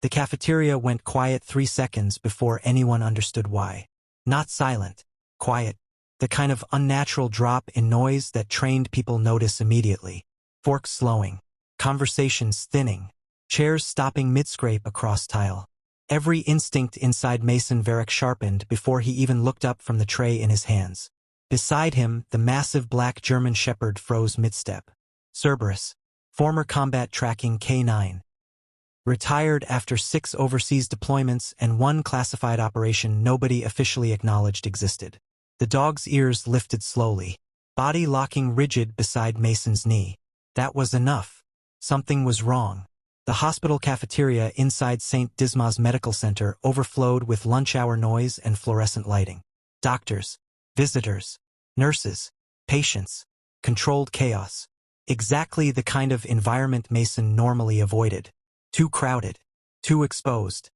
The cafeteria went quiet 3 seconds before anyone understood why. Not silent, quiet. The kind of unnatural drop in noise that trained people notice immediately. Forks slowing. Conversations thinning. Chairs stopping mid-scrape across tile. Every instinct inside Mason Varick sharpened before he even looked up from the tray in his hands. Beside him, the massive black German Shepherd froze mid-step. Cerberus, former combat tracking K9. Retired after 6 overseas deployments and 1 classified operation nobody officially acknowledged existed. The dog's ears lifted slowly, body locking rigid beside Mason's knee. That was enough. Something was wrong. The hospital cafeteria inside St. Dismas Medical Center overflowed with lunch-hour noise and fluorescent lighting. Doctors, visitors, nurses, patients, controlled chaos. Exactly the kind of environment Mason normally avoided. Too crowded, too exposed.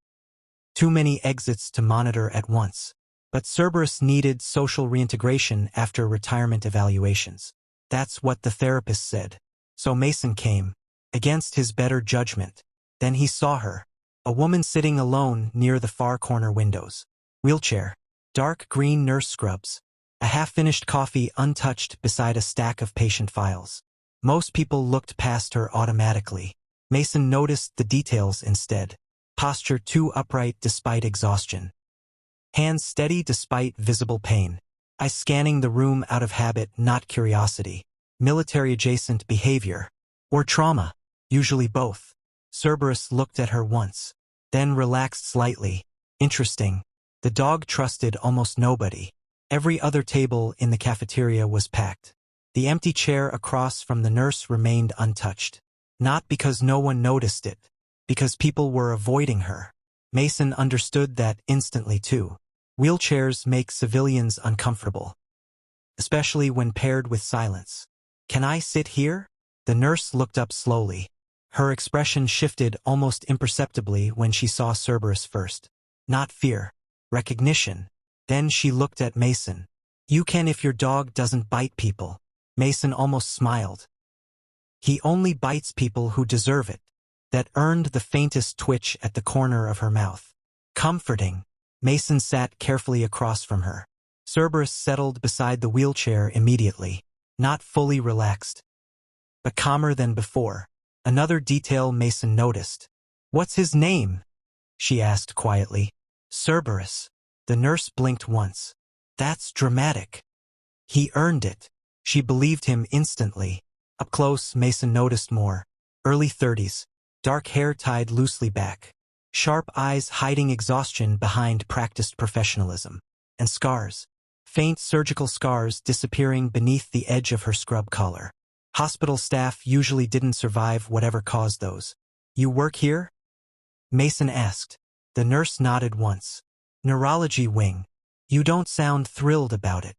Too many exits to monitor at once. But Cerberus needed social reintegration after retirement evaluations. That's what the therapist said. So Mason came, against his better judgment. Then he saw her, a woman sitting alone near the far corner windows. Wheelchair, dark green nurse scrubs, a half-finished coffee untouched beside a stack of patient files. Most people looked past her automatically. Mason noticed the details instead. Posture too upright despite exhaustion. Hands steady despite visible pain. Eyes scanning the room out of habit, not curiosity. Military-adjacent behavior. Or trauma. Usually both. Cerberus looked at her once. Then relaxed slightly. Interesting. The dog trusted almost nobody. Every other table in the cafeteria was packed. The empty chair across from the nurse remained untouched. Not because no one noticed it. Because people were avoiding her. Mason understood that instantly too. Wheelchairs make civilians uncomfortable. Especially when paired with silence. Can I sit here? The nurse looked up slowly. Her expression shifted almost imperceptibly when she saw Cerberus first. Not fear. Recognition. Then she looked at Mason. You can if your dog doesn't bite people. Mason almost smiled. He only bites people who deserve it. That earned the faintest twitch at the corner of her mouth. Comforting. Mason sat carefully across from her. Cerberus settled beside the wheelchair immediately. Not fully relaxed, but calmer than before. Another detail Mason noticed. What's his name? She asked quietly. Cerberus. The nurse blinked once. That's dramatic. He earned it. She believed him instantly. Up close, Mason noticed more. Early 30s. Dark hair tied loosely back. Sharp eyes hiding exhaustion behind practiced professionalism. And scars. Faint surgical scars disappearing beneath the edge of her scrub collar. Hospital staff usually didn't survive whatever caused those. You work here? Mason asked. The nurse nodded once. Neurology wing. You don't sound thrilled about it.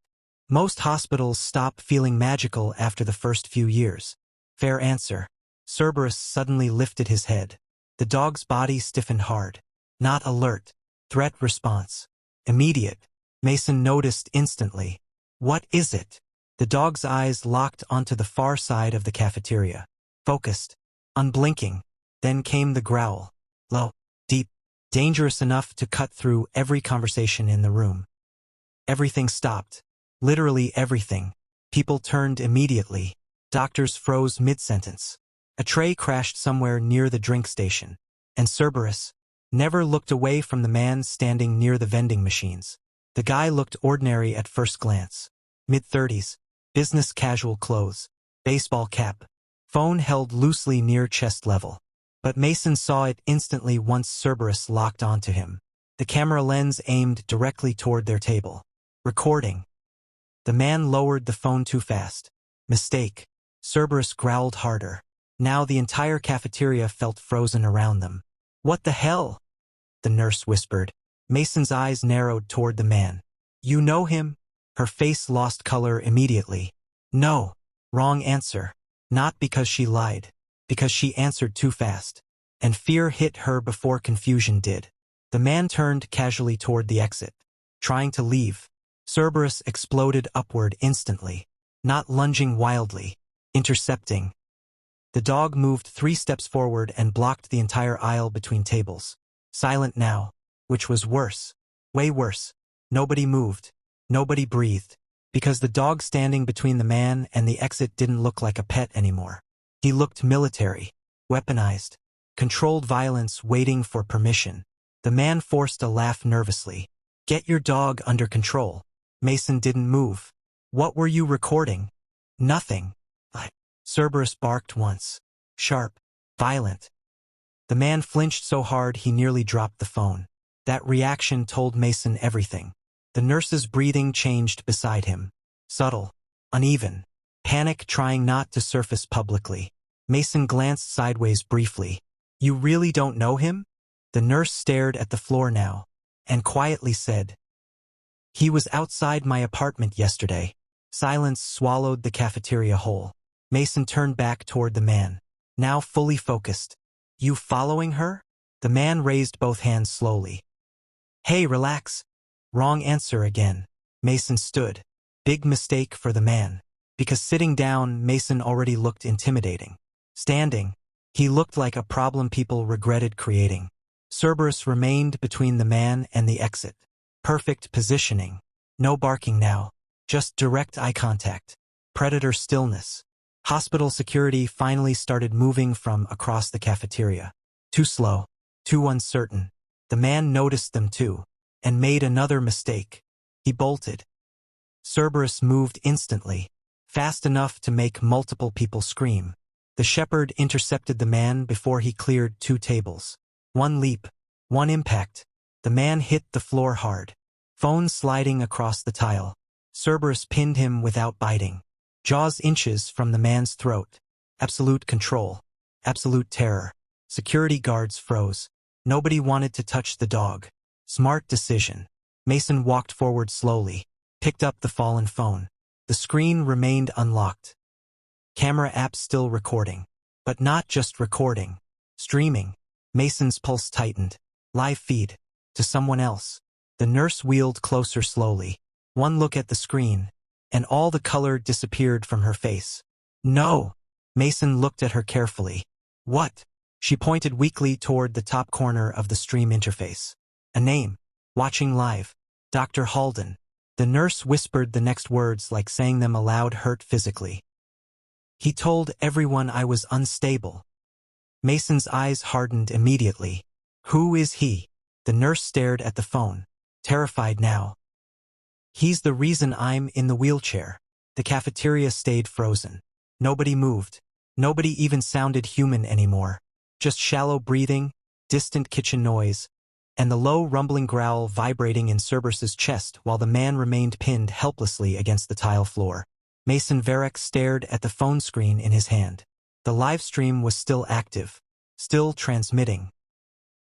Most hospitals stop feeling magical after the first few years. Fair answer. Cerberus suddenly lifted his head. The dog's body stiffened hard. Not alert. Threat response. Immediate. Mason noticed instantly. What is it? The dog's eyes locked onto the far side of the cafeteria. Focused. Unblinking. Then came the growl. Low. Deep. Dangerous enough to cut through every conversation in the room. Everything stopped. Literally everything. People turned immediately. Doctors froze mid-sentence. A tray crashed somewhere near the drink station. And Cerberus never looked away from the man standing near the vending machines. The guy looked ordinary at first glance. Mid-30s. Business casual clothes. Baseball cap. Phone held loosely near chest level. But Mason saw it instantly once Cerberus locked onto him. The camera lens aimed directly toward their table. Recording. The man lowered the phone too fast. Mistake. Cerberus growled harder. Now the entire cafeteria felt frozen around them. What the hell? The nurse whispered. Mason's eyes narrowed toward the man. You know him? Her face lost color immediately. No. Wrong answer. Not because she lied. Because she answered too fast. And fear hit her before confusion did. The man turned casually toward the exit. Trying to leave. Cerberus exploded upward instantly. Not lunging wildly. Intercepting. The dog moved 3 steps forward and blocked the entire aisle between tables. Silent now, which was worse. Way worse. Nobody moved. Nobody breathed. Because the dog standing between the man and the exit didn't look like a pet anymore. He looked military, weaponized, controlled violence waiting for permission. The man forced a laugh nervously. Get your dog under control. Mason didn't move. What were you recording? Nothing. Cerberus barked once. Sharp. Violent. The man flinched so hard he nearly dropped the phone. That reaction told Mason everything. The nurse's breathing changed beside him. Subtle. Uneven. Panic trying not to surface publicly. Mason glanced sideways briefly. You really don't know him? The nurse stared at the floor now, and quietly said, He was outside my apartment yesterday. Silence swallowed the cafeteria whole. Mason turned back toward the man, now fully focused. You following her? The man raised both hands slowly. Hey, relax. Wrong answer again. Mason stood. Big mistake for the man. Because sitting down, Mason already looked intimidating. Standing, he looked like a problem people regretted creating. Cerberus remained between the man and the exit. Perfect positioning. No barking now. Just direct eye contact. Predator stillness. Hospital security finally started moving from across the cafeteria. Too slow. Too uncertain. The man noticed them too, and made another mistake. He bolted. Cerberus moved instantly, fast enough to make multiple people scream. The shepherd intercepted the man before he cleared 2 tables. One leap, one impact. The man hit the floor hard. Phone sliding across the tile. Cerberus pinned him without biting. Jaws inches from the man's throat. Absolute control. Absolute terror. Security guards froze. Nobody wanted to touch the dog. Smart decision. Mason walked forward slowly, picked up the fallen phone. The screen remained unlocked. Camera app still recording. But not just recording. Streaming. Mason's pulse tightened. Live feed. To someone else. The nurse wheeled closer slowly. One look at the screen, and all the color disappeared from her face. No! Mason looked at her carefully. What? She pointed weakly toward the top corner of the stream interface. A name. Watching live. Dr. Halden. The nurse whispered the next words like saying them aloud hurt physically. He told everyone I was unstable. Mason's eyes hardened immediately. Who is he? The nurse stared at the phone, terrified now. He's the reason I'm in the wheelchair. The cafeteria stayed frozen. Nobody moved. Nobody even sounded human anymore. Just shallow breathing, distant kitchen noise, and the low rumbling growl vibrating in Cerberus's chest while the man remained pinned helplessly against the tile floor. Mason Varek stared at the phone screen in his hand. The live stream was still active, still transmitting.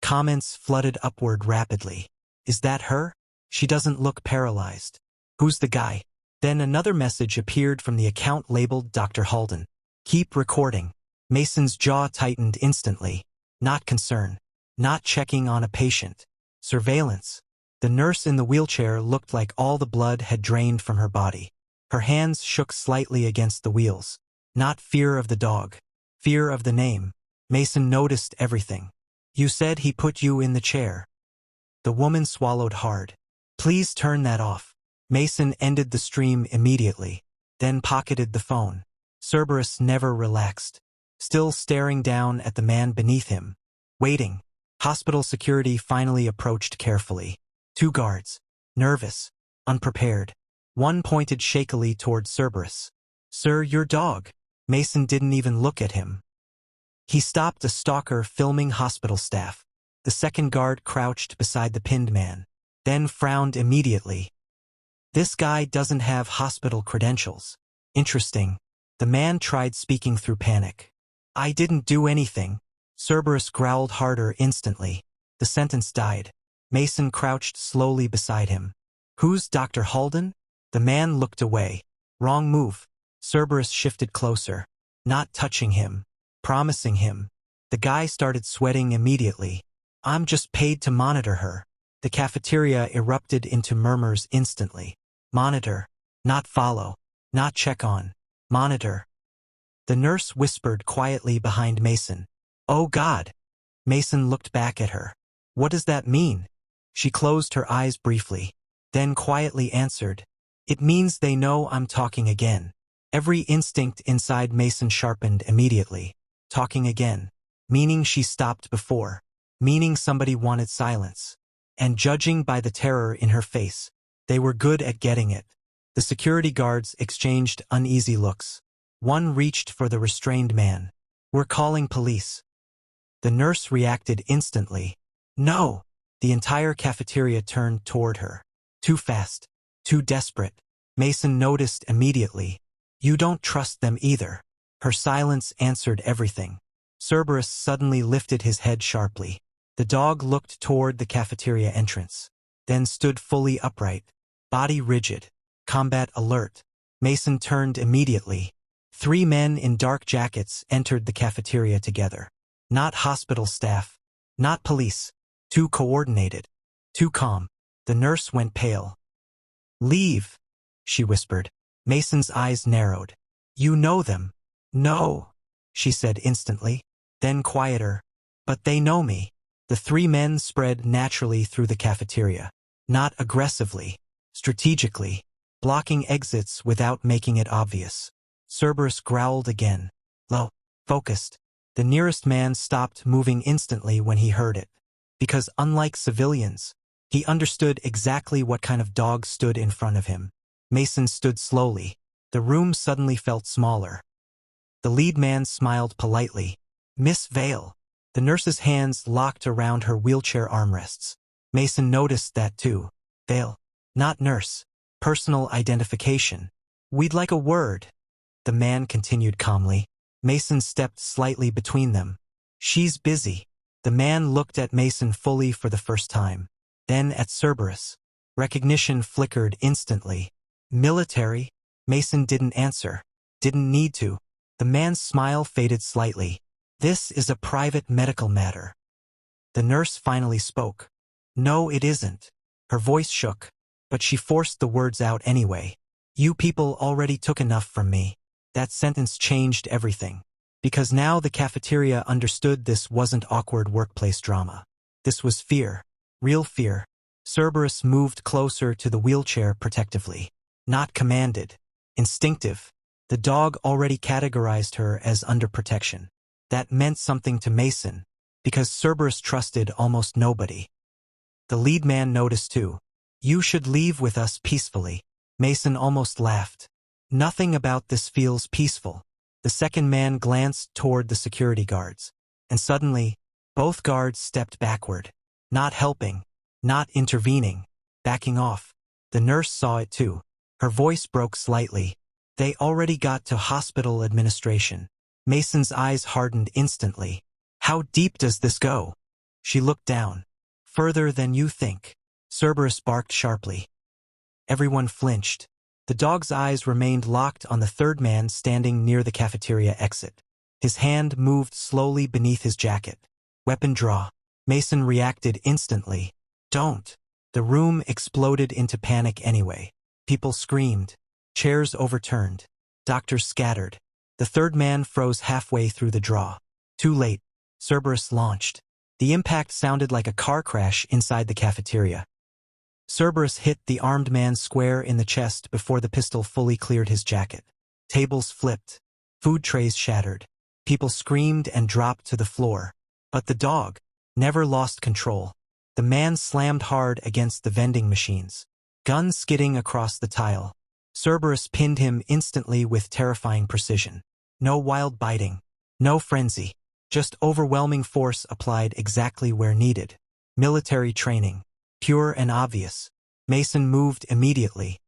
Comments flooded upward rapidly. Is that her? She doesn't look paralyzed. Who's the guy? Then another message appeared from the account labeled Dr. Halden. Keep recording. Mason's jaw tightened instantly. Not concern. Not checking on a patient. Surveillance. The nurse in the wheelchair looked like all the blood had drained from her body. Her hands shook slightly against the wheels. Not fear of the dog. Fear of the name. Mason noticed everything. You said he put you in the chair. The woman swallowed hard. Please turn that off. Mason ended the stream immediately, then pocketed the phone. Cerberus never relaxed, still staring down at the man beneath him. Waiting. Hospital security finally approached carefully. 2 guards. Nervous. Unprepared. One pointed shakily toward Cerberus. Sir, your dog. Mason didn't even look at him. He stopped a stalker filming hospital staff. The second guard crouched beside the pinned man, then frowned immediately. This guy doesn't have hospital credentials. Interesting. The man tried speaking through panic. I didn't do anything. Cerberus growled harder instantly. The sentence died. Mason crouched slowly beside him. Who's Dr. Halden? The man looked away. Wrong move. Cerberus shifted closer, not touching him, promising him. The guy started sweating immediately. I'm just paid to monitor her. The cafeteria erupted into murmurs instantly. Monitor. Not follow. Not check on. Monitor. The nurse whispered quietly behind Mason. "Oh God." Mason looked back at her. "What does that mean?" She closed her eyes briefly, then quietly answered, "It means they know I'm talking again." Every instinct inside Mason sharpened immediately. Talking again. Meaning she stopped before. Meaning somebody wanted silence. And judging by the terror in her face, they were good at getting it. The security guards exchanged uneasy looks. One reached for the restrained man. "We're calling police." The nurse reacted instantly. "No!" The entire cafeteria turned toward her. Too fast. Too desperate. Mason noticed immediately. "You don't trust them either." Her silence answered everything. Cerberus suddenly lifted his head sharply. The dog looked toward the cafeteria entrance, then stood fully upright, body rigid, combat alert. Mason turned immediately. 3 men in dark jackets entered the cafeteria together. Not hospital staff. Not police. Too coordinated. Too calm. The nurse went pale. "Leave," she whispered. Mason's eyes narrowed. "You know them." "No," she said instantly. Then quieter. "But they know me." The 3 men spread naturally through the cafeteria. Not aggressively. Strategically. Blocking exits without making it obvious. Cerberus growled again. Low. Focused. The nearest man stopped moving instantly when he heard it. Because unlike civilians, he understood exactly what kind of dog stood in front of him. Mason stood slowly. The room suddenly felt smaller. The lead man smiled politely. "Miss Vale." The nurse's hands locked around her wheelchair armrests. Mason noticed that too. Vale. Not nurse. Personal identification. "We'd like a word," the man continued calmly. Mason stepped slightly between them. "She's busy." The man looked at Mason fully for the first time. Then at Cerberus. Recognition flickered instantly. "Military?" Mason didn't answer. Didn't need to. The man's smile faded slightly. "This is a private medical matter." The nurse finally spoke. "No, it isn't." Her voice shook, but she forced the words out anyway. "You people already took enough from me." That sentence changed everything. Because now the cafeteria understood this wasn't awkward workplace drama. This was fear. Real fear. Cerberus moved closer to the wheelchair protectively. Not commanded. Instinctive. The dog already categorized her as under protection. That meant something to Mason, because Cerberus trusted almost nobody. The lead man noticed too. "You should leave with us peacefully." Mason almost laughed. "Nothing about this feels peaceful." The second man glanced toward the security guards. And suddenly, both guards stepped backward. Not helping. Not intervening. Backing off. The nurse saw it too. Her voice broke slightly. "They already got to hospital administration." Mason's eyes hardened instantly. "How deep does this go?" She looked down. "Further than you think." Cerberus barked sharply. Everyone flinched. The dog's eyes remained locked on the third man standing near the cafeteria exit. His hand moved slowly beneath his jacket. Weapon draw. Mason reacted instantly. "Don't." The room exploded into panic anyway. People screamed. Chairs overturned. Doctors scattered. The third man froze halfway through the draw. Too late. Cerberus launched. The impact sounded like a car crash inside the cafeteria. Cerberus hit the armed man square in the chest before the pistol fully cleared his jacket. Tables flipped. Food trays shattered. People screamed and dropped to the floor. But the dog never lost control. The man slammed hard against the vending machines. Gun skidding across the tile. Cerberus pinned him instantly with terrifying precision. No wild biting. No frenzy. Just overwhelming force applied exactly where needed. Military training. Pure and obvious. Mason moved immediately.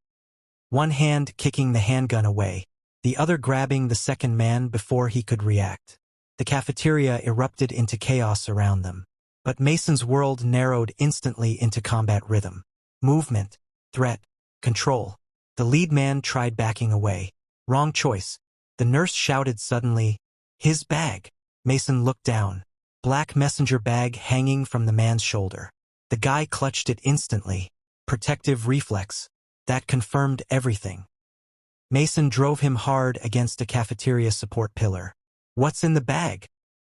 One hand kicking the handgun away, the other grabbing the second man before he could react. The cafeteria erupted into chaos around them. But Mason's world narrowed instantly into combat rhythm. Movement. Threat. Control. The lead man tried backing away. Wrong choice. The nurse shouted suddenly, "His bag!" Mason looked down. Black messenger bag hanging from the man's shoulder. The guy clutched it instantly. Protective reflex. That confirmed everything. Mason drove him hard against a cafeteria support pillar. What's in the bag?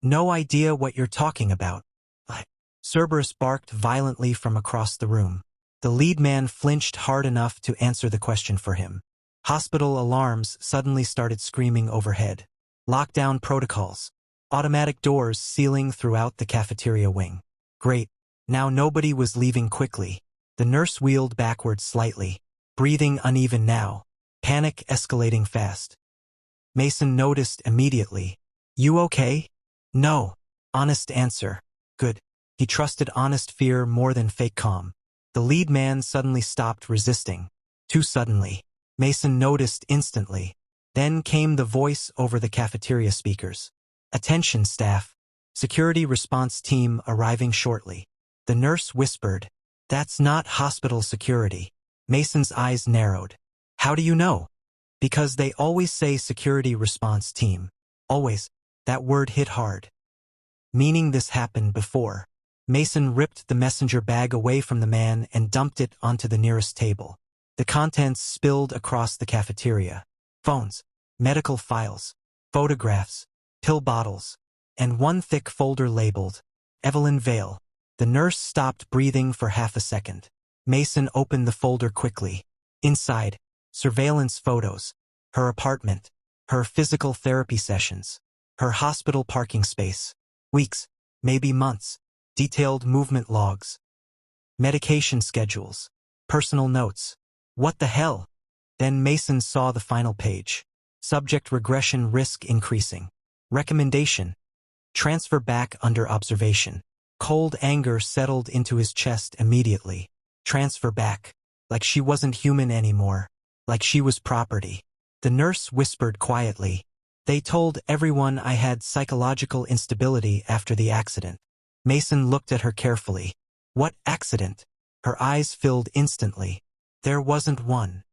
No idea what you're talking about. Cerberus barked violently from across the room. The lead man flinched hard enough to answer the question for him. Hospital alarms suddenly started screaming overhead. Lockdown protocols. Automatic doors sealing throughout the cafeteria wing. Great. Now nobody was leaving quickly. The nurse wheeled backward slightly. Breathing uneven now. Panic escalating fast. Mason noticed immediately. You okay? No. Honest answer. Good. He trusted honest fear more than fake calm. The lead man suddenly stopped resisting. Too suddenly. Mason noticed instantly. Then came the voice over the cafeteria speakers. Attention staff. Security response team arriving shortly. The nurse whispered. That's not hospital security. Mason's eyes narrowed. How do you know? Because they always say security response team. Always. That word hit hard. Meaning this happened before. Mason ripped the messenger bag away from the man and dumped it onto the nearest table. The contents spilled across the cafeteria. Phones, medical files, photographs, pill bottles, and one thick folder labeled, Evelyn Vale. The nurse stopped breathing for half a second. Mason opened the folder quickly. Inside, surveillance photos, her apartment, her physical therapy sessions, her hospital parking space. Weeks, maybe months, detailed movement logs, medication schedules, personal notes. What the hell? Then Mason saw the final page. Subject regression risk increasing. Recommendation. Transfer back under observation. Cold anger settled into his chest immediately. Transfer back. Like she wasn't human anymore. Like she was property. The nurse whispered quietly. They told everyone I had psychological instability after the accident. Mason looked at her carefully. What accident? Her eyes filled instantly. There wasn't one.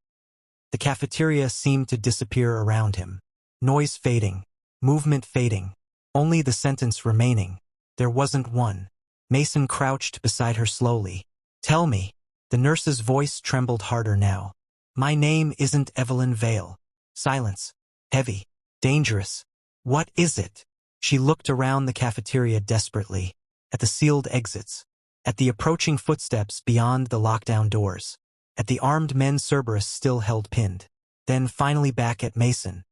The cafeteria seemed to disappear around him. Noise fading. Movement fading. Only the sentence remaining. There wasn't one. Mason crouched beside her slowly. Tell me. The nurse's voice trembled harder now. My name isn't Evelyn Vale. Silence. Heavy. Dangerous. What is it? She looked around the cafeteria desperately. At the sealed exits. At the approaching footsteps beyond the lockdown doors. At the armed men Cerberus still held pinned. Then finally back at Mason.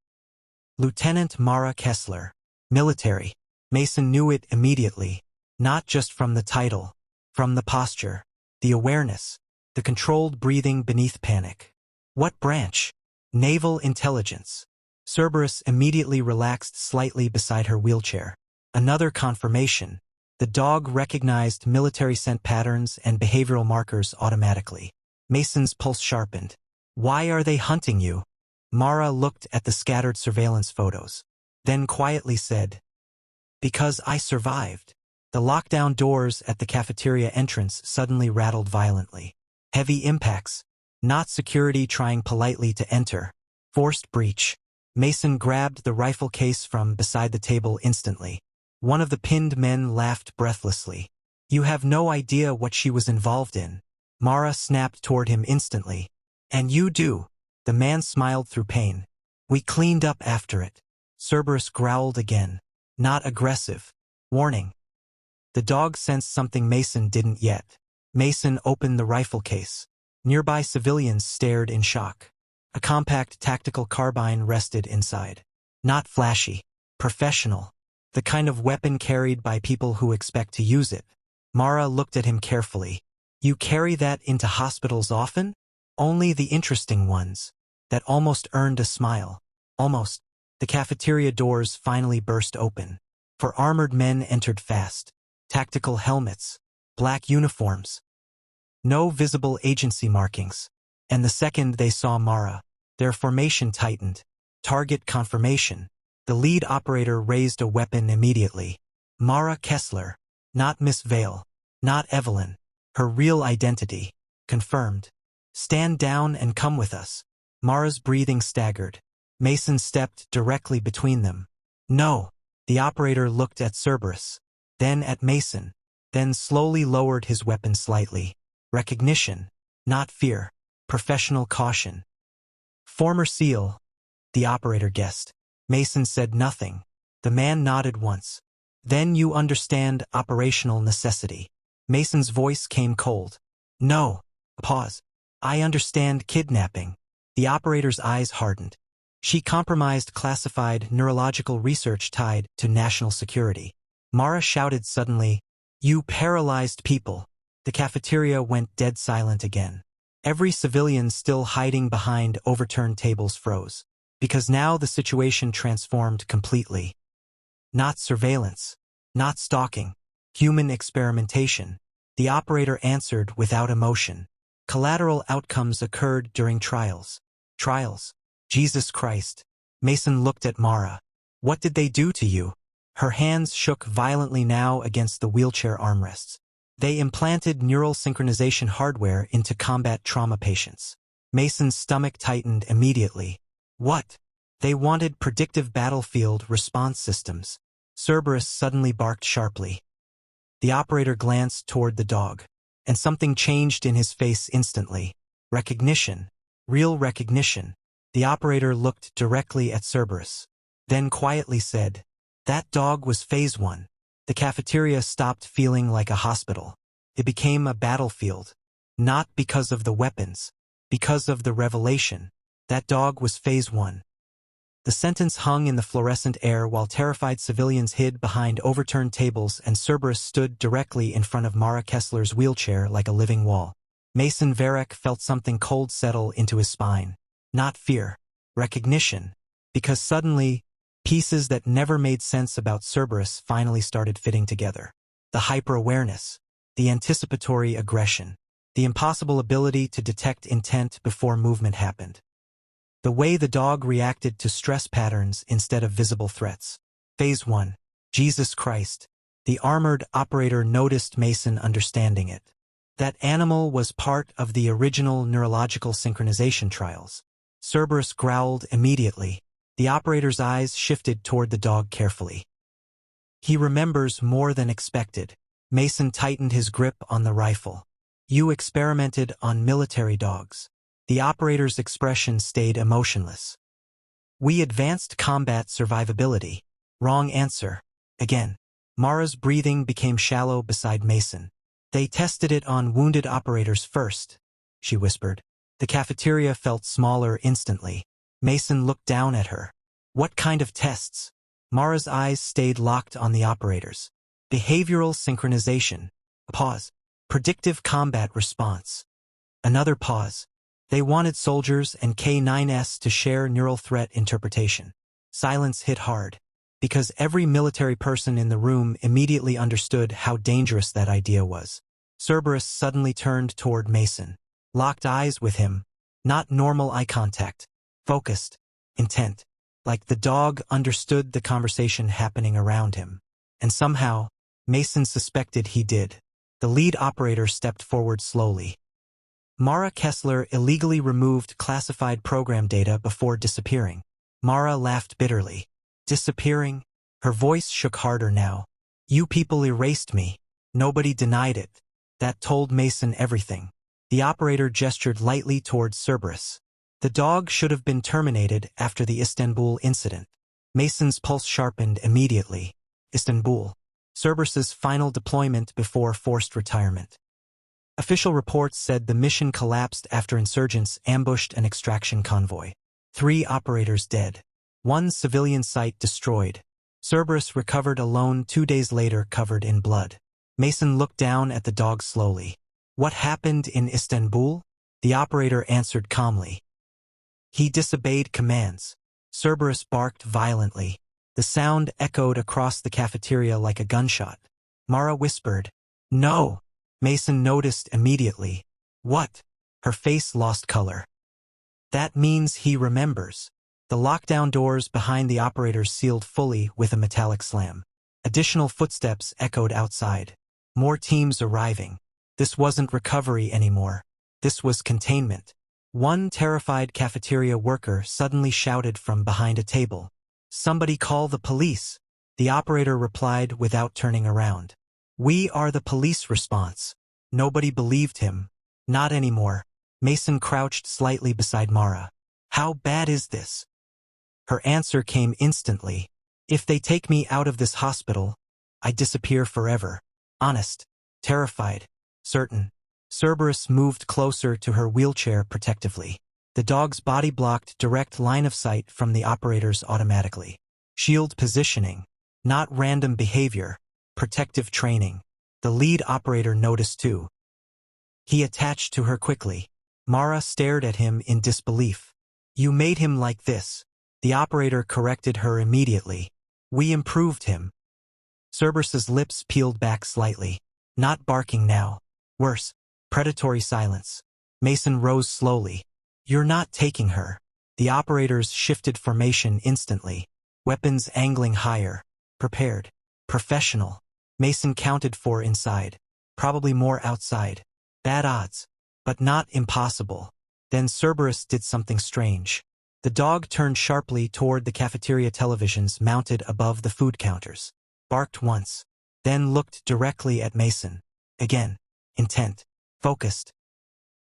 Lieutenant Mara Kessler. Military. Mason knew it immediately. Not just from the title. From the posture. The awareness. The controlled breathing beneath panic. What branch? Naval Intelligence. Cerberus immediately relaxed slightly beside her wheelchair. Another confirmation. The dog recognized military scent patterns and behavioral markers automatically. Mason's pulse sharpened. Why are they hunting you? Mara looked at the scattered surveillance photos. Then quietly said, because I survived. The lockdown doors at the cafeteria entrance suddenly rattled violently. Heavy impacts. Not security trying politely to enter. Forced breach. Mason grabbed the rifle case from beside the table instantly. One of the pinned men laughed breathlessly. You have no idea what she was involved in. Mara snapped toward him instantly. And you do. The man smiled through pain. We cleaned up after it. Cerberus growled again. Not aggressive. Warning. The dog sensed something Mason didn't yet. Mason opened the rifle case. Nearby civilians stared in shock. A compact tactical carbine rested inside. Not flashy. Professional. The kind of weapon carried by people who expect to use it. Mara looked at him carefully. You carry that into hospitals often? Only the interesting ones. That almost earned a smile. Almost. The cafeteria doors finally burst open. For armored men entered fast. Tactical helmets. Black uniforms. No visible agency markings. And the second they saw Mara, their formation tightened. Target confirmation. The lead operator raised a weapon immediately. Mara Kessler. Not Miss Vale. Not Evelyn. Her real identity. Confirmed. Stand down and come with us. Mara's breathing staggered. Mason stepped directly between them. No. The operator looked at Cerberus. Then at Mason. Then slowly lowered his weapon slightly. Recognition. Not fear. Professional caution. Former SEAL, the operator guessed. Mason said nothing. The man nodded once. Then you understand operational necessity. Mason's voice came cold. No. Pause. I understand kidnapping. The operator's eyes hardened. She compromised classified neurological research tied to national security. Mara shouted suddenly, "You paralyzed people." The cafeteria went dead silent again. Every civilian still hiding behind overturned tables froze. Because now the situation transformed completely. Not surveillance. Not stalking. Human experimentation. The operator answered without emotion. Collateral outcomes occurred during trials. Trials. Jesus Christ. Mason looked at Mara. What did they do to you? Her hands shook violently now against the wheelchair armrests. They implanted neural synchronization hardware into combat trauma patients. Mason's stomach tightened immediately. What? They wanted predictive battlefield response systems. Cerberus suddenly barked sharply. The operator glanced toward the dog, and something changed in his face instantly. Recognition. Real recognition. The operator looked directly at Cerberus, then quietly said, "That dog was Phase 1. The cafeteria stopped feeling like a hospital. It became a battlefield. Not because of the weapons, because of the revelation. That dog was Phase 1. The sentence hung in the fluorescent air while terrified civilians hid behind overturned tables and Cerberus stood directly in front of Mara Kessler's wheelchair like a living wall. Mason Varek felt something cold settle into his spine. Not fear. Recognition. Because suddenly, pieces that never made sense about Cerberus finally started fitting together. The hyper-awareness. The anticipatory aggression. The impossible ability to detect intent before movement happened. The way the dog reacted to stress patterns instead of visible threats. Phase 1. Jesus Christ. The armored operator noticed Mason understanding it. That animal was part of the original neurological synchronization trials. Cerberus growled immediately. The operator's eyes shifted toward the dog carefully. He remembers more than expected. Mason tightened his grip on the rifle. You experimented on military dogs. The operator's expression stayed emotionless. We advanced combat survivability. Wrong answer. Again. Mara's breathing became shallow beside Mason. They tested it on wounded operators first, she whispered. The cafeteria felt smaller instantly. Mason looked down at her. What kind of tests? Mara's eyes stayed locked on the operators. Behavioral synchronization. A pause. Predictive combat response. Another pause. They wanted soldiers and K9s to share neural threat interpretation. Silence hit hard. Because every military person in the room immediately understood how dangerous that idea was. Cerberus suddenly turned toward Mason. Locked eyes with him. Not normal eye contact. Focused. Intent. Like the dog understood the conversation happening around him. And somehow, Mason suspected he did. The lead operator stepped forward slowly. Mara Kessler illegally removed classified program data before disappearing. Mara laughed bitterly. Disappearing? Her voice shook harder now. You people erased me. Nobody denied it. That told Mason everything. The operator gestured lightly towards Cerberus. The dog should have been terminated after the Istanbul incident. Mason's pulse sharpened immediately. Istanbul. Cerberus's final deployment before forced retirement. Official reports said the mission collapsed after insurgents ambushed an extraction convoy. 3 operators dead. 1 civilian site destroyed. Cerberus recovered alone 2 days later covered in blood. Mason looked down at the dog slowly. What happened in Istanbul? The operator answered calmly. He disobeyed commands. Cerberus barked violently. The sound echoed across the cafeteria like a gunshot. Mara whispered, "No." Mason noticed immediately. What? Her face lost color. That means he remembers. The lockdown doors behind the operators sealed fully with a metallic slam. Additional footsteps echoed outside. More teams arriving. This wasn't recovery anymore. This was containment. One terrified cafeteria worker suddenly shouted from behind a table. Somebody call the police. The operator replied without turning around. We are the police response. Nobody believed him. Not anymore. Mason crouched slightly beside Mara. How bad is this? Her answer came instantly. If they take me out of this hospital, I disappear forever. Honest, terrified, certain. Cerberus moved closer to her wheelchair protectively. The dog's body blocked direct line of sight from the operators automatically. Shield positioning, not random behavior, protective training. The lead operator noticed too. He attached to her quickly. Mara stared at him in disbelief. You made him like this. The operator corrected her immediately. We improved him. Cerberus's lips peeled back slightly. Not barking now. Worse, predatory silence. Mason rose slowly. You're not taking her. The operators shifted formation instantly. Weapons angling higher. Prepared. Professional. Mason counted 4 inside. Probably more outside. Bad odds. But not impossible. Then Cerberus did something strange. The dog turned sharply toward the cafeteria televisions mounted above the food counters. Barked once. Then looked directly at Mason. Again. Intent. Focused.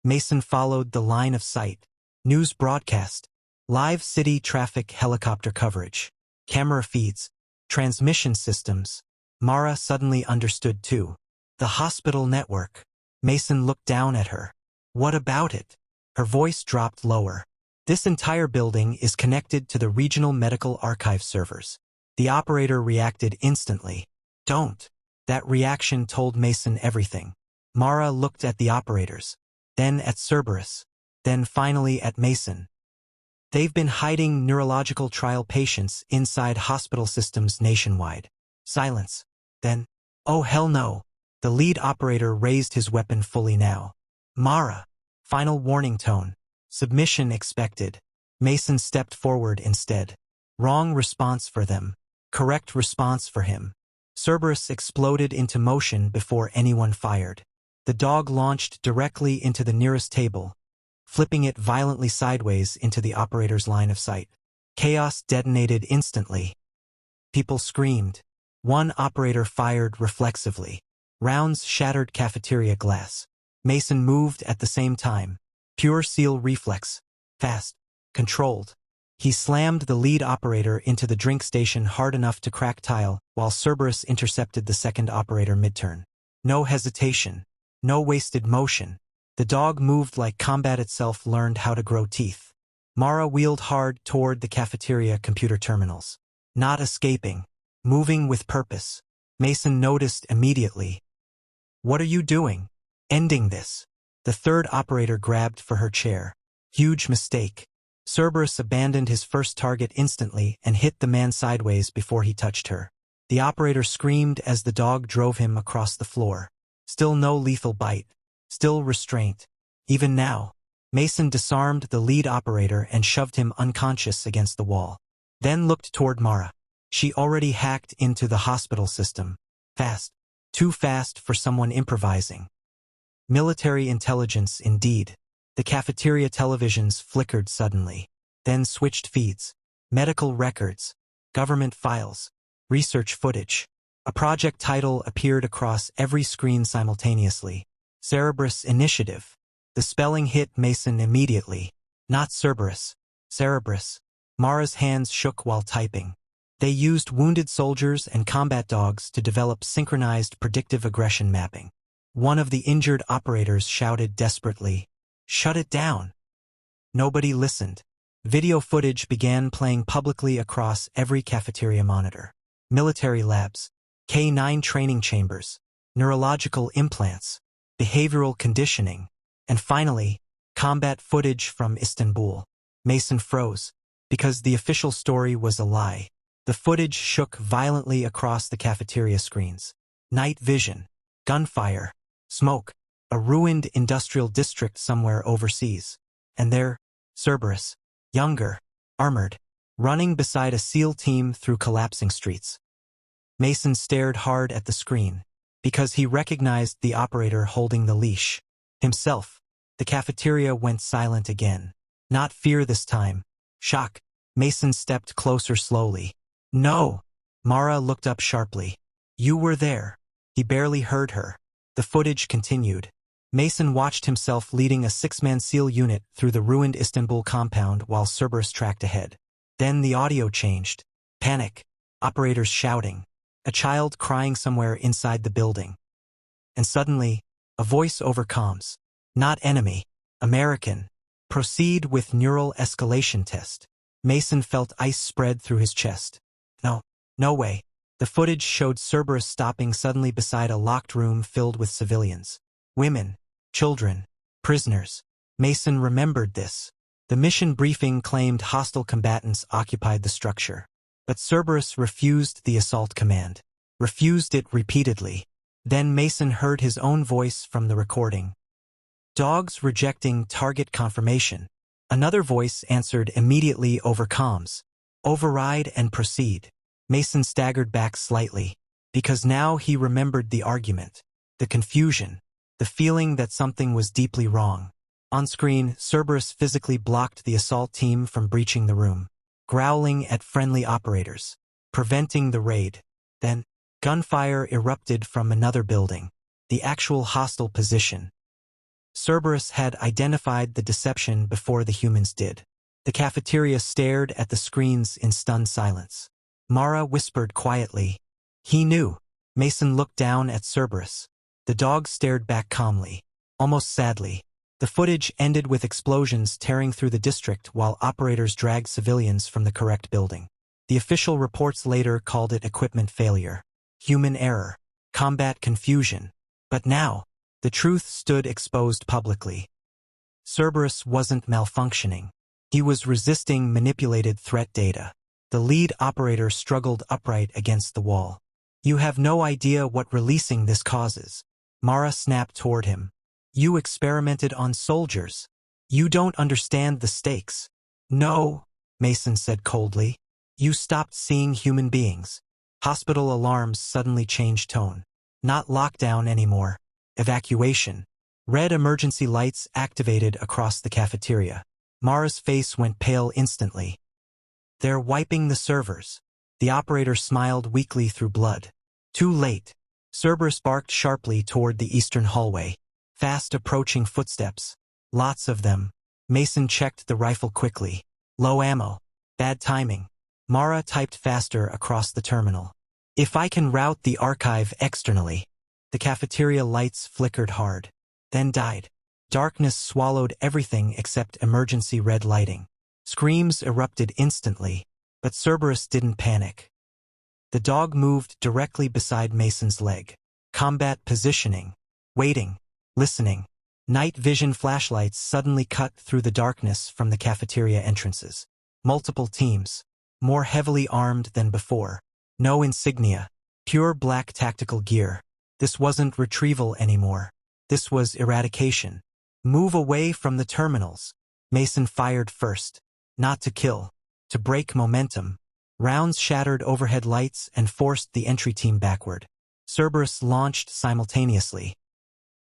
Mason followed the line of sight. News broadcast. Live city traffic helicopter coverage. Camera feeds. Transmission systems. Mara suddenly understood too. The hospital network. Mason looked down at her. What about it? Her voice dropped lower. This entire building is connected to the regional medical archive servers. The operator reacted instantly. Don't. That reaction told Mason everything. Mara looked at the operators, then at Cerberus, then finally at Mason. They've been hiding neurological trial patients inside hospital systems nationwide. Silence. Then, oh hell no. The lead operator raised his weapon fully now. Mara. Final warning tone. Submission expected. Mason stepped forward instead. Wrong response for them. Correct response for him. Cerberus exploded into motion before anyone fired. The dog launched directly into the nearest table, flipping it violently sideways into the operator's line of sight. Chaos detonated instantly. People screamed. One operator fired reflexively. Rounds shattered cafeteria glass. Mason moved at the same time. Pure seal reflex. Fast. Controlled. He slammed the lead operator into the drink station hard enough to crack tile, while Cerberus intercepted the second operator mid-turn. No hesitation. No wasted motion. The dog moved like combat itself learned how to grow teeth. Mara wheeled hard toward the cafeteria computer terminals. Not escaping. Moving with purpose. Mason noticed immediately. What are you doing? Ending this. The third operator grabbed for her chair. Huge mistake. Cerberus abandoned his first target instantly and hit the man sideways before he touched her. The operator screamed as the dog drove him across the floor. Still no lethal bite. Still restraint. Even now, Mason disarmed the lead operator and shoved him unconscious against the wall. Then looked toward Mara. She already hacked into the hospital system. Fast. Too fast for someone improvising. Military intelligence indeed. The cafeteria televisions flickered suddenly. Then switched feeds. Medical records. Government files. Research footage. A project title appeared across every screen simultaneously. Cerberus Initiative. The spelling hit Mason immediately. Not Cerberus. Cerberus. Mara's hands shook while typing. They used wounded soldiers and combat dogs to develop synchronized predictive aggression mapping. One of the injured operators shouted desperately, "Shut it down!" Nobody listened. Video footage began playing publicly across every cafeteria monitor. Military labs. K9 training chambers. Neurological implants. Behavioral conditioning. And finally, combat footage from Istanbul. Mason froze, because the official story was a lie. The footage shook violently across the cafeteria screens. Night vision. Gunfire. Smoke. A ruined industrial district somewhere overseas. And there, Cerberus. Younger. Armored. Running beside a SEAL team through collapsing streets. Mason stared hard at the screen, because he recognized the operator holding the leash. Himself. The cafeteria went silent again. Not fear this time. Shock. Mason stepped closer slowly. No! Mara looked up sharply. You were there. He barely heard her. The footage continued. Mason watched himself leading a six-man SEAL unit through the ruined Istanbul compound while Cerberus tracked ahead. Then the audio changed. Panic. Operators shouting. A child crying somewhere inside the building. And suddenly, a voice over comms. Not enemy. American. Proceed with neural escalation test. Mason felt ice spread through his chest. No way. The footage showed Cerberus stopping suddenly beside a locked room filled with civilians. Women, children, prisoners. Mason remembered this. The mission briefing claimed hostile combatants occupied the structure. But Cerberus refused the assault command. Refused it repeatedly. Then Mason heard his own voice from the recording. Dogs rejecting target confirmation. Another voice answered immediately over comms. Override and proceed. Mason staggered back slightly, because now he remembered the argument, the confusion, the feeling that something was deeply wrong. On screen, Cerberus physically blocked the assault team from breaching the room, growling at friendly operators, preventing the raid. Then, gunfire erupted from another building, the actual hostile position. Cerberus had identified the deception before the humans did. The cafeteria stared at the screens in stunned silence. Mara whispered quietly. He knew. Mason looked down at Cerberus. The dog stared back calmly, almost sadly. The footage ended with explosions tearing through the district while operators dragged civilians from the correct building. The official reports later called it equipment failure, human error, combat confusion. But now, the truth stood exposed publicly. Cerberus wasn't malfunctioning. He was resisting manipulated threat data. The lead operator struggled upright against the wall. You have no idea what releasing this causes. Mara snapped toward him. You experimented on soldiers. You don't understand the stakes. No, Mason said coldly. You stopped seeing human beings. Hospital alarms suddenly changed tone. Not lockdown anymore. Evacuation. Red emergency lights activated across the cafeteria. Mara's face went pale instantly. They're wiping the servers. The operator smiled weakly through blood. Too late. Cerberus barked sharply toward the eastern hallway. Fast approaching footsteps. Lots of them. Mason checked the rifle quickly. Low ammo. Bad timing. Mara typed faster across the terminal. If I can route the archive externally. The cafeteria lights flickered hard. Then died. Darkness swallowed everything except emergency red lighting. Screams erupted instantly, but Cerberus didn't panic. The dog moved directly beside Mason's leg. Combat positioning. Waiting. Listening. Night vision flashlights suddenly cut through the darkness from the cafeteria entrances. Multiple teams. More heavily armed than before. No insignia. Pure black tactical gear. This wasn't retrieval anymore. This was eradication. Move away from the terminals. Mason fired first. Not to kill. To break momentum. Rounds shattered overhead lights and forced the entry team backward. Cerberus launched simultaneously.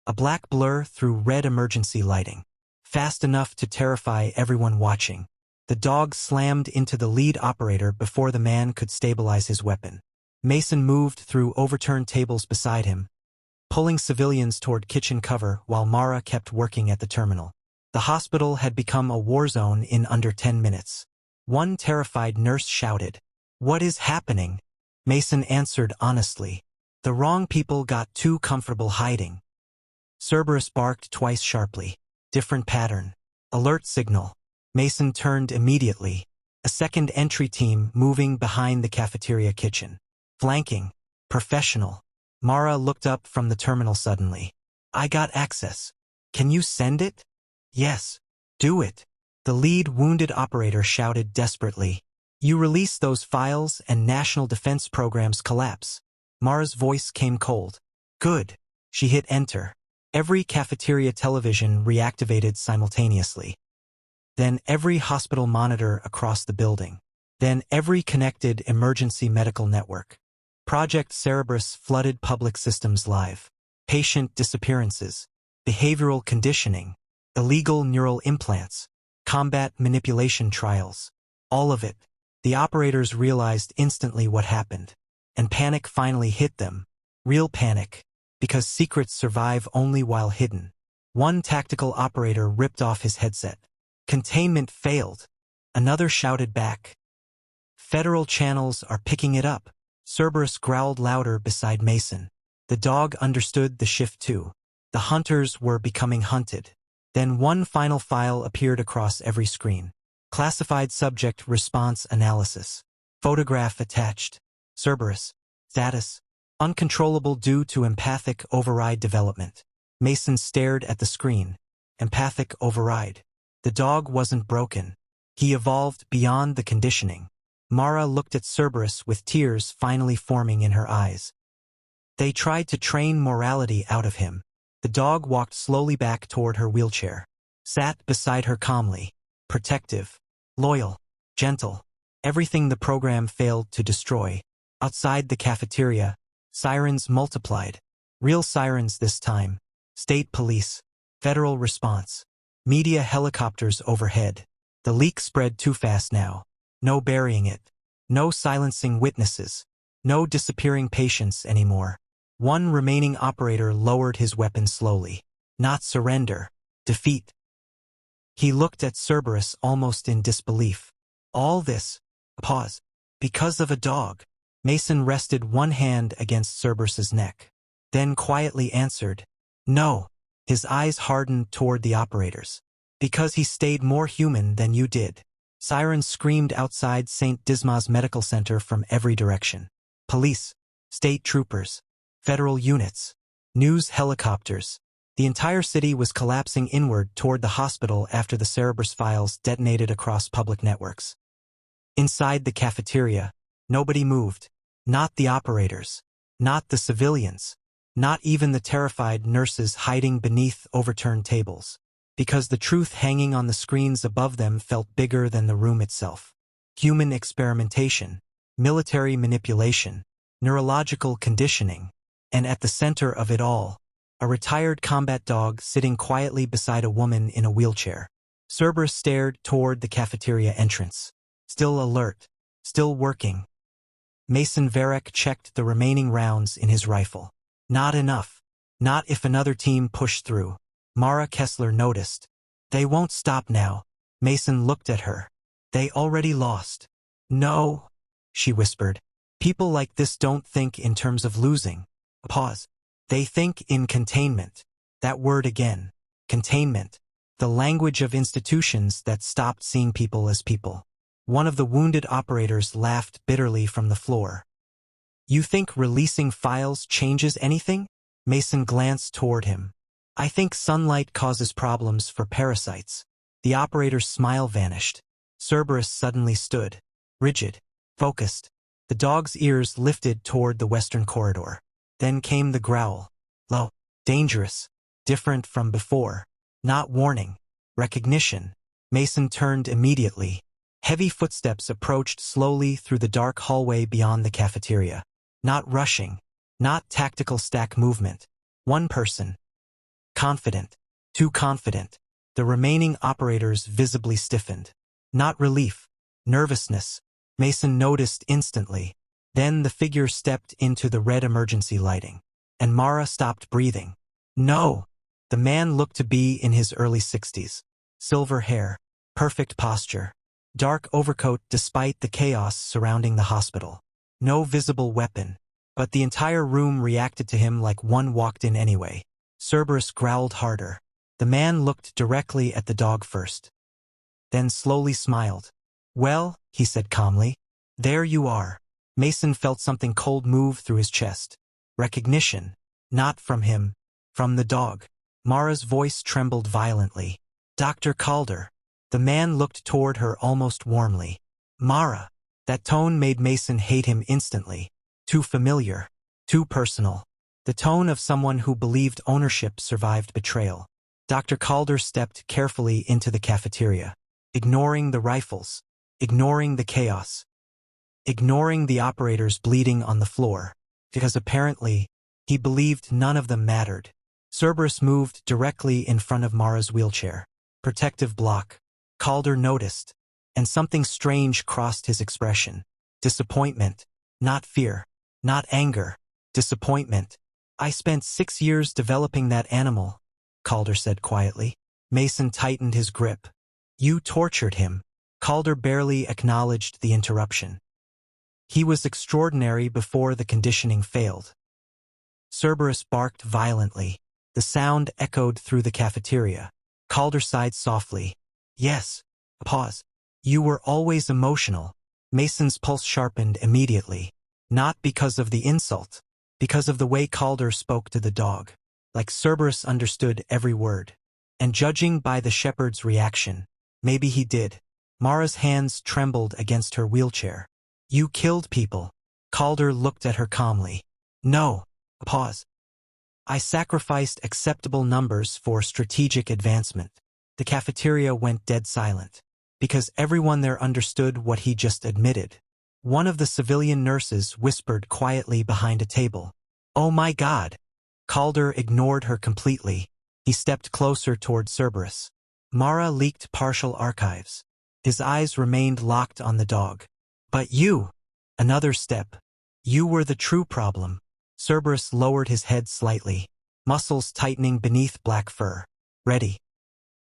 A black blur through red emergency lighting. Fast enough to terrify everyone watching. The dog slammed into the lead operator before the man could stabilize his weapon. Mason moved through overturned tables beside him, pulling civilians toward kitchen cover while Mara kept working at the terminal. The hospital had become a war zone in under 10 minutes. One terrified nurse shouted, "What is happening?" Mason answered honestly, "The wrong people got too comfortable hiding." Cerberus barked twice sharply. Different pattern. Alert signal. Mason turned immediately. A second entry team moving behind the cafeteria kitchen. Flanking. Professional. Mara looked up from the terminal suddenly. I got access. Can you send it? Yes. Do it. The lead wounded operator shouted desperately. You release those files and national defense programs collapse. Mara's voice came cold. Good. She hit enter. Every cafeteria television reactivated simultaneously. Then every hospital monitor across the building. Then every connected emergency medical network. Project Cerberus flooded public systems live. Patient disappearances. Behavioral conditioning. Illegal neural implants. Combat manipulation trials. All of it. The operators realized instantly what happened. And panic finally hit them. Real panic. Because secrets survive only while hidden. One tactical operator ripped off his headset. Containment failed. Another shouted back. Federal channels are picking it up. Cerberus growled louder beside Mason. The dog understood the shift too. The hunters were becoming hunted. Then one final file appeared across every screen. Classified subject response analysis. Photograph attached. Cerberus. Status. Uncontrollable due to empathic override development. Mason stared at the screen. Empathic override. The dog wasn't broken. He evolved beyond the conditioning. Mara looked at Cerberus with tears finally forming in her eyes. They tried to train morality out of him. The dog walked slowly back toward her wheelchair. Sat beside her calmly. Protective. Loyal. Gentle. Everything the program failed to destroy. Outside the cafeteria, sirens multiplied. Real sirens this time. State police. Federal response. Media helicopters overhead. The leak spread too fast now. No burying it. No silencing witnesses. No disappearing patients anymore. One remaining operator lowered his weapon slowly. Not surrender. Defeat. He looked at Cerberus almost in disbelief. All this. Pause. Because of a dog. Mason rested one hand against Cerberus's neck. Then quietly answered. No. His eyes hardened toward the operators. Because he stayed more human than you did. Sirens screamed outside St. Dismas Medical Center from every direction. Police. State troopers. Federal units. News helicopters. The entire city was collapsing inward toward the hospital after the Cerberus files detonated across public networks. Inside the cafeteria, nobody moved. Not the operators. Not the civilians. Not even the terrified nurses hiding beneath overturned tables. Because the truth hanging on the screens above them felt bigger than the room itself. Human experimentation, military manipulation, neurological conditioning, and at the center of it all, a retired combat dog sitting quietly beside a woman in a wheelchair. Cerberus stared toward the cafeteria entrance. Still alert. Still working. Mason Varek checked the remaining rounds in his rifle. Not enough. Not if another team pushed through. Mara Kessler noticed. They won't stop now. Mason looked at her. They already lost. No, she whispered. People like this don't think in terms of losing. Pause. They think in containment. That word again. Containment. The language of institutions that stopped seeing people as people. One of the wounded operators laughed bitterly from the floor. You think releasing files changes anything? Mason glanced toward him. I think sunlight causes problems for parasites. The operator's smile vanished. Cerberus suddenly stood. Rigid. Focused. The dog's ears lifted toward the western corridor. Then came the growl. Low. Dangerous. Different from before. Not warning. Recognition. Mason turned immediately. Heavy footsteps approached slowly through the dark hallway beyond the cafeteria. Not rushing. Not tactical stack movement. One person. Confident. Too confident. The remaining operators visibly stiffened. Not relief. Nervousness. Mason noticed instantly. Then the figure stepped into the red emergency lighting. And Mara stopped breathing. No! The man looked to be in his early 60s. Silver hair. Perfect posture. Dark overcoat despite the chaos surrounding the hospital. No visible weapon. But the entire room reacted to him like one walked in anyway. Cerberus growled harder. The man looked directly at the dog first. Then slowly smiled. Well, he said calmly. There you are. Mason felt something cold move through his chest. Recognition. Not from him. From the dog. Mara's voice trembled violently. Dr. Calder. The man looked toward her almost warmly. Mara. That tone made Mason hate him instantly. Too familiar. Too personal. The tone of someone who believed ownership survived betrayal. Dr. Calder stepped carefully into the cafeteria. Ignoring the rifles. Ignoring the chaos. Ignoring the operators bleeding on the floor. Because apparently, he believed none of them mattered. Cerberus moved directly in front of Mara's wheelchair. Protective block. Calder noticed. And something strange crossed his expression. Disappointment. Not fear. Not anger. Disappointment. I spent 6 years developing that animal. Calder said quietly. Mason tightened his grip. You tortured him. Calder barely acknowledged the interruption. He was extraordinary before the conditioning failed. Cerberus barked violently. The sound echoed through the cafeteria. Calder sighed softly. Yes. Pause. You were always emotional. Mason's pulse sharpened immediately. Not because of the insult. Because of the way Calder spoke to the dog. Like Cerberus understood every word. And judging by the shepherd's reaction, maybe he did. Mara's hands trembled against her wheelchair. You killed people. Calder looked at her calmly. No. Pause. I sacrificed acceptable numbers for strategic advancement. The cafeteria went dead silent. Because everyone there understood what he just admitted. One of the civilian nurses whispered quietly behind a table. Oh my God. Calder ignored her completely. He stepped closer toward Cerberus. Mara leaked partial archives. His eyes remained locked on the dog. But you. Another step. You were the true problem. Cerberus lowered his head slightly. Muscles tightening beneath black fur. Ready.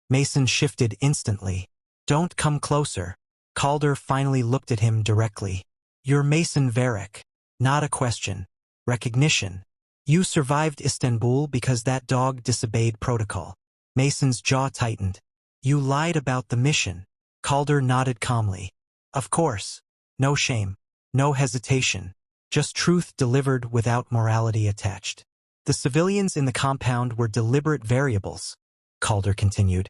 Mason shifted instantly. Don't come closer. Calder finally looked at him directly. You're Mason Varric. Not a question. Recognition. You survived Istanbul because that dog disobeyed protocol. Mason's jaw tightened. You lied about the mission. Calder nodded calmly. Of course. No shame. No hesitation. Just truth delivered without morality attached. The civilians in the compound were deliberate variables, Calder continued.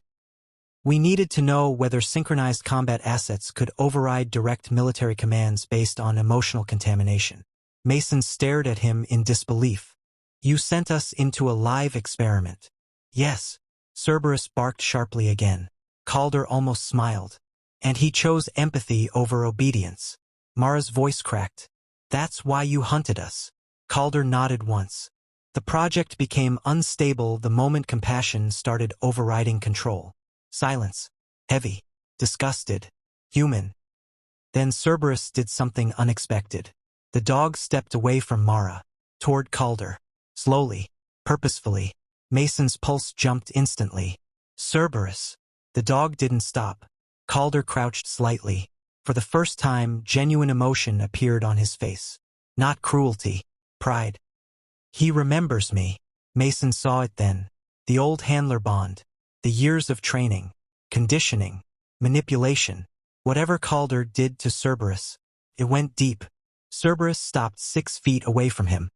We needed to know whether synchronized combat assets could override direct military commands based on emotional contamination. Mason stared at him in disbelief. You sent us into a live experiment. Yes. Cerberus barked sharply again. Calder almost smiled. And he chose empathy over obedience. Mara's voice cracked. That's why you hunted us. Calder nodded once. The project became unstable the moment compassion started overriding control. Silence. Heavy. Disgusted. Human. Then Cerberus did something unexpected. The dog stepped away from Mara. Toward Calder. Slowly. Purposefully. Mason's pulse jumped instantly. Cerberus. The dog didn't stop. Calder crouched slightly. For the first time, genuine emotion appeared on his face. Not cruelty. Pride. He remembers me. Mason saw it then. The old handler bond. The years of training, conditioning, manipulation. Whatever Calder did to Cerberus, it went deep. Cerberus stopped 6 feet away from him.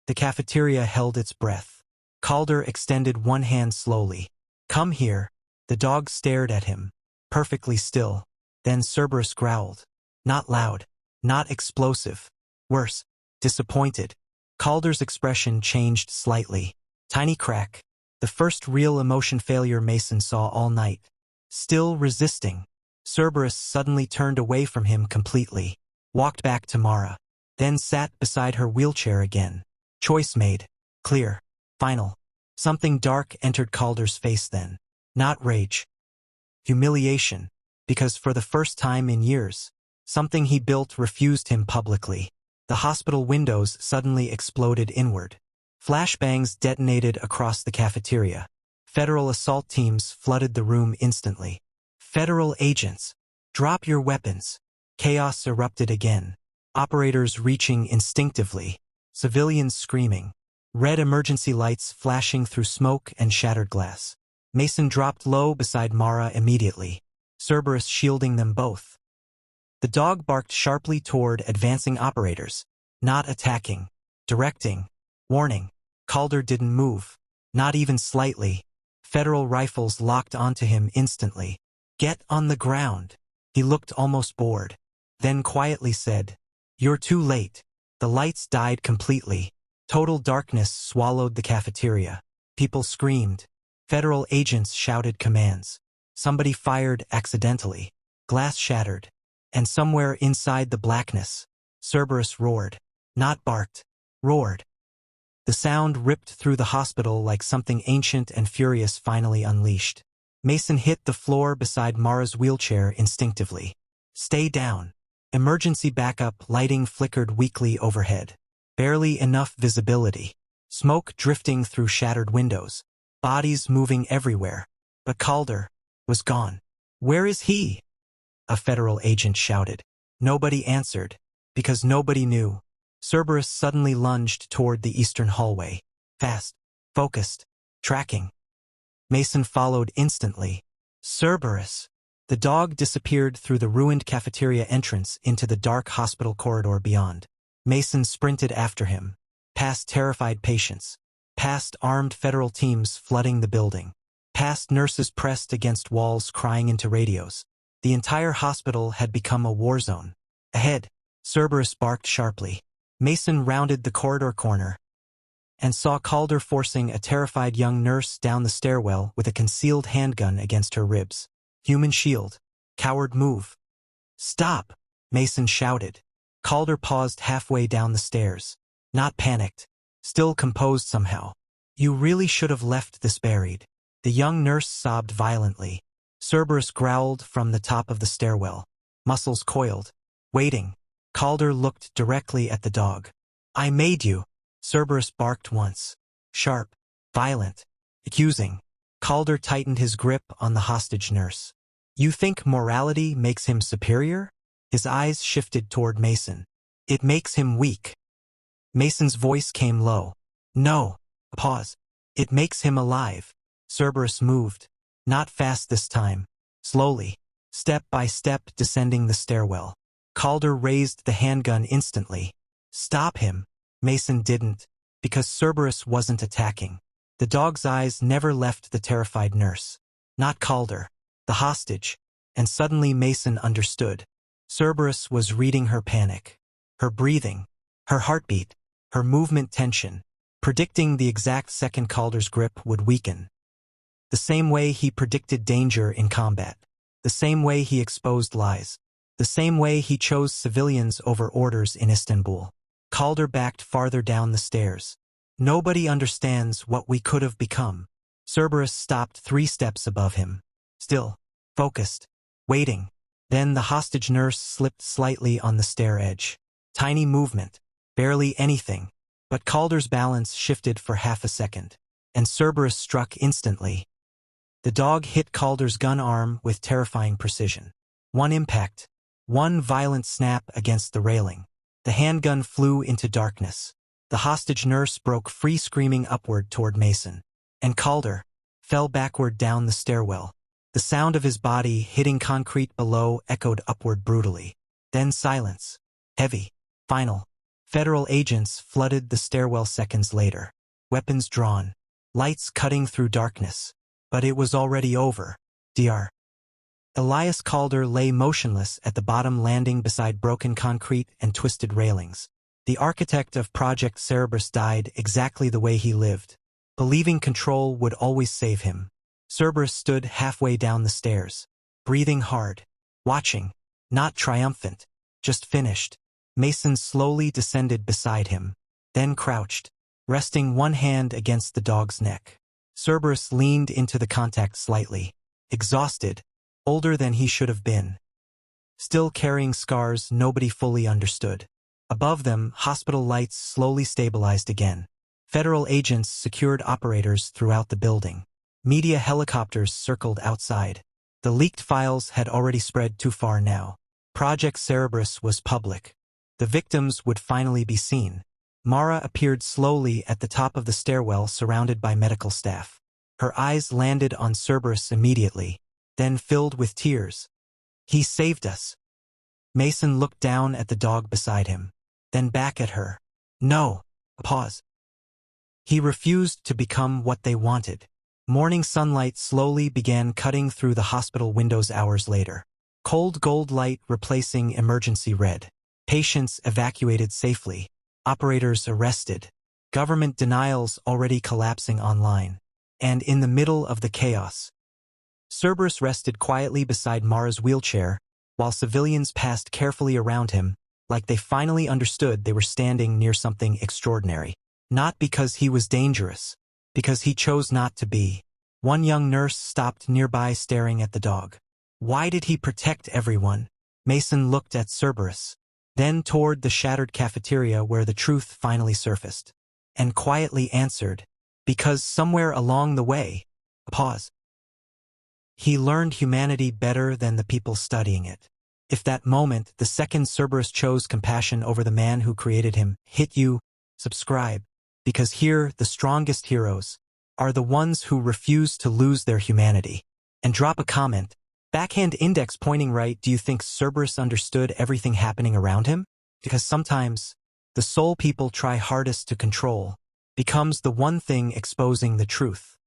The cafeteria held its breath. Calder extended one hand slowly. Come here. The dog stared at him, perfectly still. Then Cerberus growled. Not loud, not explosive. Worse, disappointed. Calder's expression changed slightly. Tiny crack. The first real emotion failure Mason saw all night. Still resisting. Cerberus suddenly turned away from him completely. Walked back to Mara. Then sat beside her wheelchair again. Choice made. Clear. Final. Something dark entered Calder's face then. Not rage. Humiliation. Because for the first time in years, something he built refused him publicly. The hospital windows suddenly exploded inward. Flashbangs detonated across the cafeteria. Federal assault teams flooded the room instantly. Federal agents. Drop your weapons. Chaos erupted again. Operators reaching instinctively. Civilians screaming. Red emergency lights flashing through smoke and shattered glass. Mason dropped low beside Mara immediately. Cerberus shielding them both. The dog barked sharply toward advancing operators. Not attacking. Directing. Warning. Calder didn't move. Not even slightly. Federal rifles locked onto him instantly. Get on the ground. He looked almost bored. Then quietly said, You're too late. The lights died completely. Total darkness swallowed the cafeteria. People screamed. Federal agents shouted commands. Somebody fired accidentally. Glass shattered. And somewhere inside the blackness, Cerberus roared. Not barked. Roared. The sound ripped through the hospital like something ancient and furious finally unleashed. Mason hit the floor beside Mara's wheelchair instinctively. Stay down. Emergency backup lighting flickered weakly overhead. Barely enough visibility. Smoke drifting through shattered windows. bodies moving everywhere. But Calder was gone. "Where is he?" a federal agent shouted. Nobody answered, because nobody knew. Cerberus suddenly lunged toward the eastern hallway. Fast, focused, tracking. Mason followed instantly. Cerberus! The dog disappeared through the ruined cafeteria entrance into the dark hospital corridor beyond. Mason sprinted after him, past terrified patients, past armed federal teams flooding the building, past nurses pressed against walls crying into radios. The entire hospital had become a war zone. Ahead, Cerberus barked sharply. Mason rounded the corridor corner and saw Calder forcing a terrified young nurse down the stairwell with a concealed handgun against her ribs. "Human shield. Coward move." "Stop!" Mason shouted. Calder paused halfway down the stairs. Not panicked. Still composed somehow. "You really should have left this buried." The young nurse sobbed violently. Cerberus growled from the top of the stairwell. Muscles coiled. Waiting. Calder looked directly at the dog. "I made you." Cerberus barked once. Sharp. Violent. Accusing. Calder tightened his grip on the hostage nurse. "You think morality makes him superior?" His eyes shifted toward Mason. "It makes him weak." Mason's voice came low. "No." Pause. "It makes him alive." Cerberus moved. Not fast this time. Slowly. Step by step descending the stairwell. Calder raised the handgun instantly. "Stop him." Mason didn't, because Cerberus wasn't attacking. The dog's eyes never left the terrified nurse. Not Calder. The hostage. And suddenly Mason understood. Cerberus was reading her panic. Her breathing. Her heartbeat. Her movement tension. Predicting the exact second Calder's grip would weaken. The same way he predicted danger in combat. The same way he exposed lies. The same way he chose civilians over orders in Istanbul. Calder backed farther down the stairs. "Nobody understands what we could have become." Cerberus stopped 3 steps above him. Still. Focused. Waiting. Then the hostage nurse slipped slightly on the stair edge. Tiny movement. Barely anything. But Calder's balance shifted for half a second. And Cerberus struck instantly. The dog hit Calder's gun arm with terrifying precision. One impact. One violent snap against the railing. The handgun flew into darkness. The hostage nurse broke free, screaming upward toward Mason. And Calder fell backward down the stairwell. The sound of his body hitting concrete below echoed upward brutally. Then silence. Heavy. Final. Federal agents flooded the stairwell seconds later. Weapons drawn. Lights cutting through darkness. But it was already over. Dr. Elias Calder lay motionless at the bottom landing beside broken concrete and twisted railings. The architect of Project Cerberus died exactly the way he lived, believing control would always save him. Cerberus stood halfway down the stairs, breathing hard, watching, not triumphant, just finished. Mason slowly descended beside him, then crouched, resting one hand against the dog's neck. Cerberus leaned into the contact slightly, exhausted, older than he should have been. Still carrying scars nobody fully understood. Above them, hospital lights slowly stabilized again. Federal agents secured operators throughout the building. Media helicopters circled outside. The leaked files had already spread too far now. Project Cerberus was public. The victims would finally be seen. Mara appeared slowly at the top of the stairwell surrounded by medical staff. Her eyes landed on Cerberus immediately, then filled with tears. "He saved us." Mason looked down at the dog beside him, then back at her. "No." Pause. He refused to become what they wanted. Morning sunlight slowly began cutting through the hospital windows hours later. Cold gold light replacing emergency red. Patients evacuated safely. Operators arrested. Government denials already collapsing online. And in the middle of the chaos, Cerberus rested quietly beside Mara's wheelchair, while civilians passed carefully around him, like they finally understood they were standing near something extraordinary. Not because he was dangerous, because he chose not to be. One young nurse stopped nearby staring at the dog. Why did he protect everyone? Mason looked at Cerberus, then toward the shattered cafeteria where the truth finally surfaced, and quietly answered, Because somewhere along the way, pause. He learned humanity better than the people studying it. If that moment, the second Cerberus chose compassion over the man who created him, hit you, subscribe. Because here, the strongest heroes are the ones who refuse to lose their humanity. And drop a comment. Backhand index pointing right. Do you think Cerberus understood everything happening around him? Because sometimes, the soul people try hardest to control becomes the one thing exposing the truth.